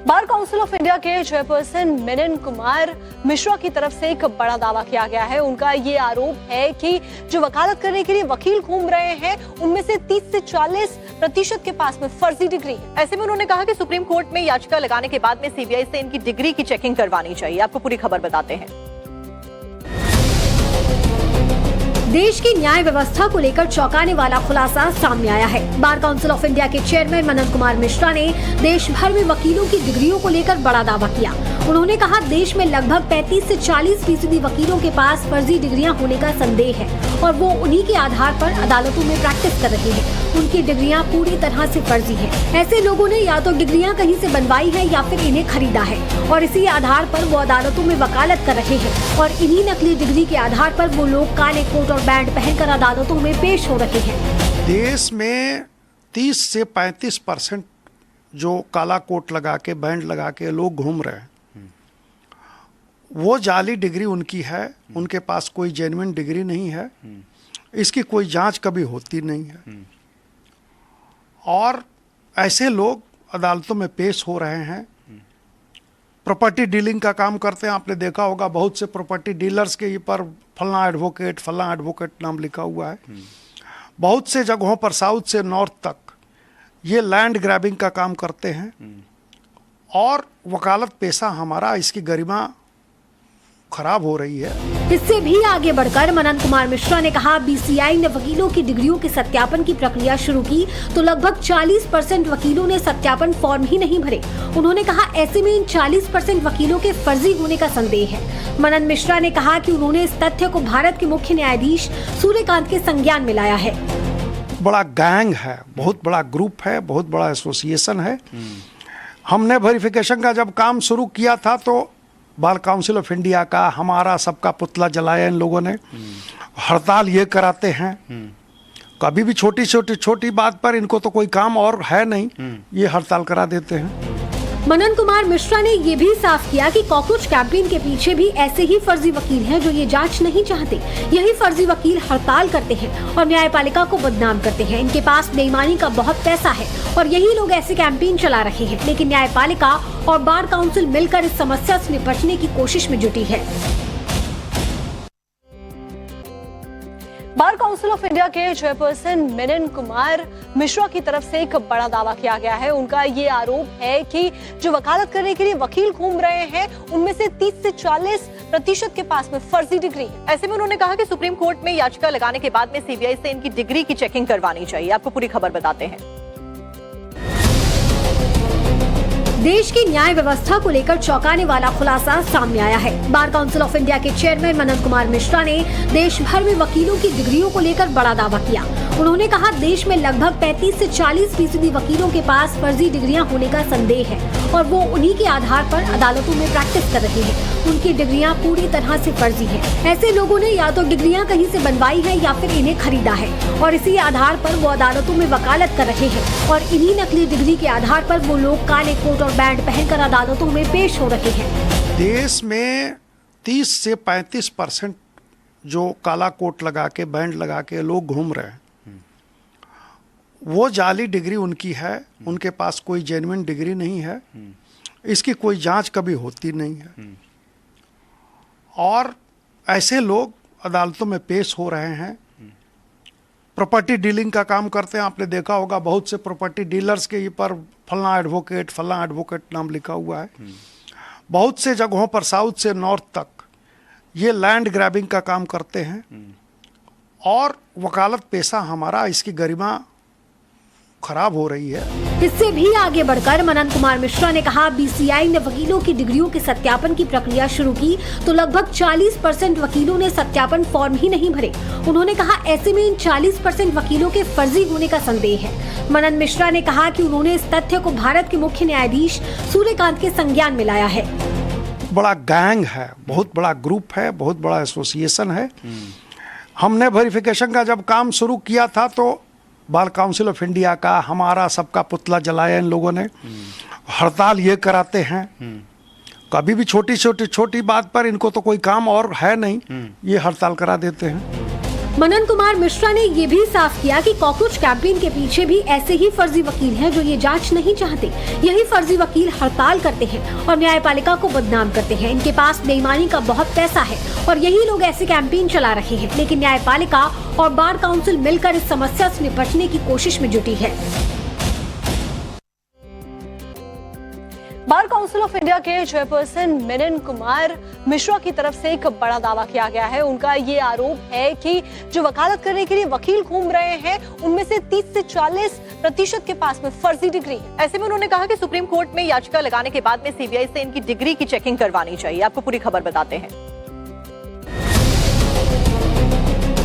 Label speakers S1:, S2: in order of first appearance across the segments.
S1: Bar council of India के chairperson मिलन कुमार मिश्रा की तरफ से एक बड़ा दावा किया गया है। उनका ये आरोप है कि जो वकालत करने के लिए वकील घूम रहे हैं उनमें से 30 से 40% के पास में फर्जी डिग्री है। ऐसे में उन्होंने कहा कि सुप्रीम कोर्ट में याचिका लगाने के बाद में सीबीआई से इनकी डिग्री की चेकिंग करवानी चाहिए। आपको पूरी खबर बताते हैं।
S2: देश की न्याय व्यवस्था को लेकर चौंकाने वाला खुलासा सामने आया है। बार काउंसिल ऑफ इंडिया के चेयरमैन मनन कुमार मिश्रा ने देश भर में वकीलों की डिग्रियों को लेकर बड़ा दावा किया। उन्होंने कहा, देश में लगभग 35 से 40% वकीलों के पास फर्जी डिग्रियां होने का संदेह है और वो उन्हीं के आधार पर अदालतों में प्रैक्टिस कर रहे हैं। उनकी डिग्रियां पूरी तरह से फर्जी हैं। ऐसे लोगों ने या तो डिग्रियां कहीं से बनवाई है या फिर इन्हें खरीदा है और इसी आधार पर वो अदालतों में वकालत कर रहे हैं और इन्हीं नकली डिग्री के आधार पर वो लोग काले कोट और बैंड पहनकर अदालतों में पेश हो रहे हैं।
S3: देश में 30 से 35% जो काला कोट लगा के बैंड लगा के लोग घूम रहे हैं, वो जाली डिग्री उनकी है। उनके पास कोई जेन्युइन डिग्री नहीं है। इसकी कोई जांच कभी होती नहीं है और ऐसे लोग अदालतों में पेश हो रहे हैं। प्रॉपर्टी डीलिंग का काम करते हैं। आपने देखा होगा बहुत से प्रॉपर्टी डीलर्स के पर फलाना एडवोकेट नाम लिखा हुआ है। बहुत से जगहों पर साउथ से नॉर्थ तक ये लैंड ग्रैबिंग का काम करते हैं और वकालत पेशा हमारा, इसकी गरिमा खराब हो रही है।
S2: इससे भी आगे बढ़कर मनन कुमार मिश्रा ने कहा, बीसीआई ने वकीलों की डिग्रियों के सत्यापन की प्रक्रिया शुरू की तो लगभग 40% वकीलों ने सत्यापन फॉर्म ही नहीं भरे। उन्होंने कहा, ऐसे में इन 40% वकीलों के फर्जी होने का संदेह है। मनन मिश्रा ने कहा कि उन्होंने इस तथ्य को भारत के मुख्य न्यायाधीश सूर्यकांत के संज्ञान में लाया है।
S3: बड़ा गैंग है, बहुत बड़ा ग्रुप है, बहुत बड़ा एसोसिएशन है। हमने वेरिफिकेशन का जब काम शुरू किया था तो बार काउंसिल ऑफ इंडिया का हमारा सबका पुतला जलाया इन लोगों ने। हड़ताल ये कराते हैं, कभी भी छोटी बात पर इनको तो कोई काम और है नहीं, ये हड़ताल करा देते हैं।
S2: मनन कुमार मिश्रा ने ये भी साफ किया कि कॉकरोच कैंपेन के पीछे भी ऐसे ही फर्जी वकील हैं जो ये जांच नहीं चाहते। यही फर्जी वकील हड़ताल करते हैं और न्यायपालिका को बदनाम करते हैं। इनके पास बेईमानी का बहुत पैसा है और यही लोग ऐसे कैंपेन चला रहे हैं। लेकिन न्यायपालिका और बार काउंसिल मिलकर इस समस्या से निपटने की कोशिश में जुटी है।
S1: बार काउंसिल ऑफ इंडिया के चेयरपर्सन मिलन कुमार मिश्रा की तरफ से एक बड़ा दावा किया गया है। उनका ये आरोप है कि जो वकालत करने के लिए वकील घूम रहे हैं उनमें से 30 से 40% के पास में फर्जी डिग्री है। ऐसे में उन्होंने कहा कि सुप्रीम कोर्ट में याचिका लगाने के बाद में सीबीआई से इनकी डिग्री की चेकिंग करवानी चाहिए। आपको पूरी खबर बताते हैं।
S2: देश की न्याय व्यवस्था को लेकर चौंकाने वाला खुलासा सामने आया है। बार काउंसिल ऑफ इंडिया के चेयरमैन मनन कुमार मिश्रा ने देश भर में वकीलों की डिग्रियों को लेकर बड़ा दावा किया। उन्होंने कहा, देश में लगभग 35 से 40% वकीलों के पास फर्जी डिग्रियां होने का संदेह है और वो उन्हीं के आधार पर अदालतों में प्रैक्टिस कर रहे हैं। उनकी डिग्रियां पूरी तरह से फर्जी हैं। ऐसे लोगों ने या तो डिग्रियां कहीं से बनवाई है या फिर इन्हें खरीदा है और इसी आधार पर वो अदालतों में वकालत कर रहे हैं और इन्हीं नकली डिग्री के आधार पर वो लोग काले कोट और बैंड पहनकर अदालतों में पेश हो रहे हैं।
S3: देश में 30 से 35% जो काला कोट लगा के बैंड लगा के लोग घूम रहे हैं, वो जाली डिग्री उनकी है। उनके पास कोई जेन्युइन डिग्री नहीं है। इसकी कोई जांच कभी होती नहीं है और ऐसे लोग अदालतों में पेश हो रहे हैं। प्रॉपर्टी डीलिंग का काम करते हैं। आपने देखा होगा बहुत से प्रॉपर्टी डीलर्स के पर फलाना एडवोकेट नाम लिखा हुआ है। बहुत से जगहों पर साउथ से नॉर्थ तक ये लैंड ग्रैबिंग का काम करते हैं और वकालत पेशा हमारा, इसकी गरिमा खराब हो रही है।
S2: इससे भी आगे बढ़कर मनन कुमार मिश्रा ने कहा, बीसीआई ने वकीलों की डिग्रियों के सत्यापन की प्रक्रिया शुरू की तो लगभग 40% वकीलों ने सत्यापन फॉर्म ही नहीं भरे। उन्होंने कहा, ऐसे में इन 40% वकीलों के फर्जी होने का संदेह है। मनन मिश्रा ने कहा कि उन्होंने इस तथ्य को भारत के मुख्य न्यायाधीश सूर्यकांत के संज्ञान में लाया है।
S3: बड़ा गैंग है, बहुत बड़ा ग्रुप है, बहुत बड़ा एसोसिएशन है। हमने वेरिफिकेशन का जब काम शुरू किया था तो बार काउंसिल ऑफ इंडिया का हमारा सबका पुतला जलाया इन लोगों ने। हड़ताल ये कराते हैं, कभी भी छोटी बात पर इनको तो कोई काम और है नहीं, ये हड़ताल करा देते हैं।
S2: मनन कुमार मिश्रा ने ये भी साफ किया कि कॉकरोच कैंपेन के पीछे भी ऐसे ही फर्जी वकील हैं जो ये जांच नहीं चाहते। यही फर्जी वकील हड़ताल करते हैं और न्यायपालिका को बदनाम करते हैं। इनके पास बेईमानी का बहुत पैसा है और यही लोग ऐसे कैंपेन चला रहे हैं, लेकिन न्यायपालिका और बार काउंसिल मिलकर इस समस्या से निपटने की कोशिश में जुटी है।
S1: बार काउंसिल ऑफ इंडिया के चेयरपर्सन मनन कुमार मिश्रा की तरफ से एक बड़ा दावा किया गया है। उनका ये आरोप है कि जो वकालत करने के लिए वकील घूम रहे हैं उनमें से 30 से 40% के पास में फर्जी डिग्री है।
S4: ऐसे में उन्होंने कहा कि सुप्रीम कोर्ट में याचिका लगाने के बाद में सीबीआई से इनकी डिग्री की चेकिंग करवानी चाहिए। आपको पूरी खबर बताते हैं।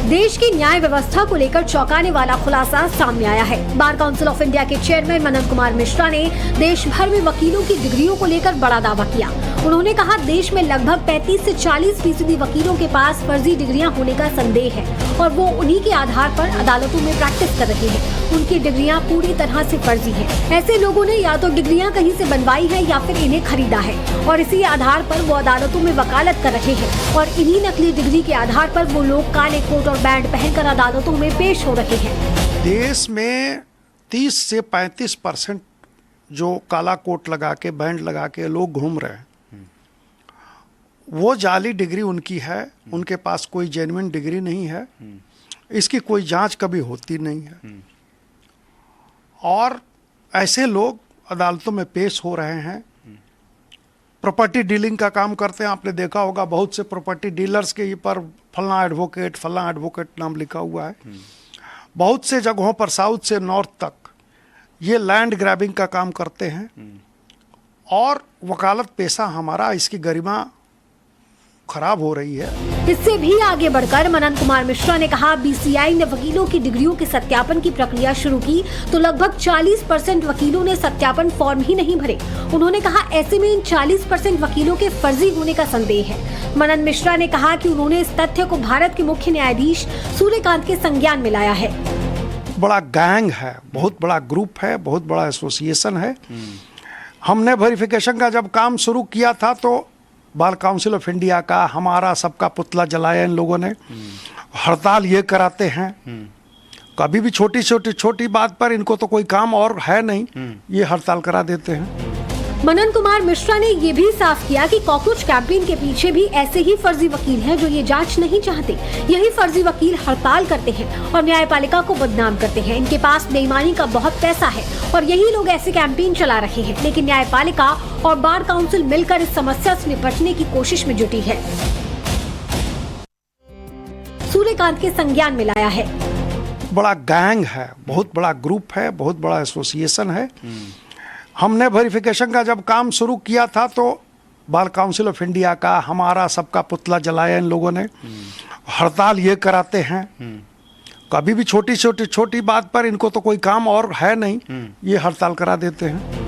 S2: देश की न्याय व्यवस्था को लेकर चौंकाने वाला खुलासा सामने आया है। बार काउंसिल ऑफ इंडिया के चेयरमैन मनन कुमार मिश्रा ने देश भर में वकीलों की डिग्रियों को लेकर बड़ा दावा किया। उन्होंने कहा, देश में लगभग 35 से 40% वकीलों के पास फर्जी डिग्रियां होने का संदेह है और वो उन्हीं के आधार पर अदालतों में प्रैक्टिस कर रहे हैं। उनकी डिग्रियां पूरी तरह से फर्जी हैं। ऐसे लोगों ने या तो डिग्रियां कहीं से बनवाई है या फिर इन्हें खरीदा है और इसी आधार पर वो अदालतों में वकालत कर रहे हैं और इन्हीं नकली डिग्री के आधार पर वो लोग काले कोट और बैंड पहनकर अदालतों में पेश हो रहे हैं।
S3: देश में 30 से 35% जो काला कोट लगा के बैंड लगा के लोग घूम रहे हैं, वो जाली डिग्री उनकी है। उनके पास कोई जेन्युइन डिग्री नहीं है। इसकी कोई जांच कभी होती नहीं है और ऐसे लोग अदालतों में पेश हो रहे हैं। प्रॉपर्टी डीलिंग का काम करते हैं। आपने देखा होगा बहुत से प्रॉपर्टी डीलर्स के ऊपर फलना एडवोकेट नाम लिखा हुआ है। बहुत से जगहों पर साउथ से नॉर्थ तक ये लैंड ग्रैबिंग का काम करते हैं और वकालत पेशा हमारा, इसकी गरिमा खराब हो रही है।
S2: इससे भी आगे बढ़कर मनन कुमार मिश्रा ने कहा, बीसीआई ने वकीलों की डिग्रियों के सत्यापन की प्रक्रिया शुरू की तो लगभग 40% वकीलों ने सत्यापन फॉर्म ही नहीं भरे। उन्होंने कहा, ऐसे में इन 40% वकीलों के फर्जी होने का संदेह है। मनन मिश्रा ने कहा कि उन्होंने इस तथ्य को भारत के मुख्य न्यायाधीश सूर्यकांत के संज्ञान में लाया है।
S3: बड़ा गैंग है, बहुत बड़ा ग्रुप है, बहुत बड़ा एसोसिएशन है। हमने वेरिफिकेशन का जब काम शुरू किया था तो बार काउंसिल ऑफ इंडिया का, हमारा सबका पुतला जलाया इन लोगों ने। हड़ताल ये कराते हैं, कभी भी छोटी बात पर इनको तो कोई काम और है नहीं, ये हड़ताल करा देते हैं।
S2: मनन कुमार मिश्रा ने ये भी साफ किया कि कॉकरोच कैंपेन के पीछे भी ऐसे ही फर्जी वकील हैं जो ये जांच नहीं चाहते। यही फर्जी वकील हड़ताल करते हैं और न्यायपालिका को बदनाम करते हैं। इनके पास बेईमानी का बहुत पैसा है और यही लोग ऐसे कैंपेन चला रहे हैं, लेकिन न्यायपालिका और बार काउंसिल मिलकर इस समस्या से निपटने की कोशिश में जुटी है। सूर्यकांत के संज्ञान में लाया है।
S3: बड़ा गैंग है, बहुत बड़ा ग्रुप है, बहुत बड़ा एसोसिएशन है। हमने वेरिफिकेशन का जब काम शुरू किया था तो बार काउंसिल ऑफ इंडिया का, हमारा सबका पुतला जलाया इन लोगों ने। हड़ताल ये कराते हैं, कभी भी छोटी बात पर इनको तो कोई काम और है नहीं, ये हड़ताल करा देते हैं।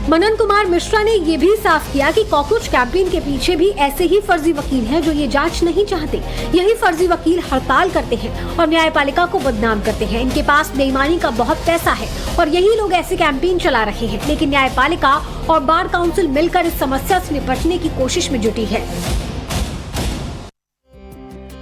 S2: मनन कुमार मिश्रा ने ये भी साफ किया कि कॉकरोच कैंपेन के पीछे भी ऐसे ही फर्जी वकील हैं जो ये जांच नहीं चाहते। यही फर्जी वकील हड़ताल करते हैं और न्यायपालिका को बदनाम करते हैं। इनके पास बेईमानी का बहुत पैसा है और यही लोग ऐसे कैंपेन चला रहे हैं, लेकिन न्यायपालिका और बार काउंसिल मिलकर इस समस्या से निपटने की कोशिश में जुटी है।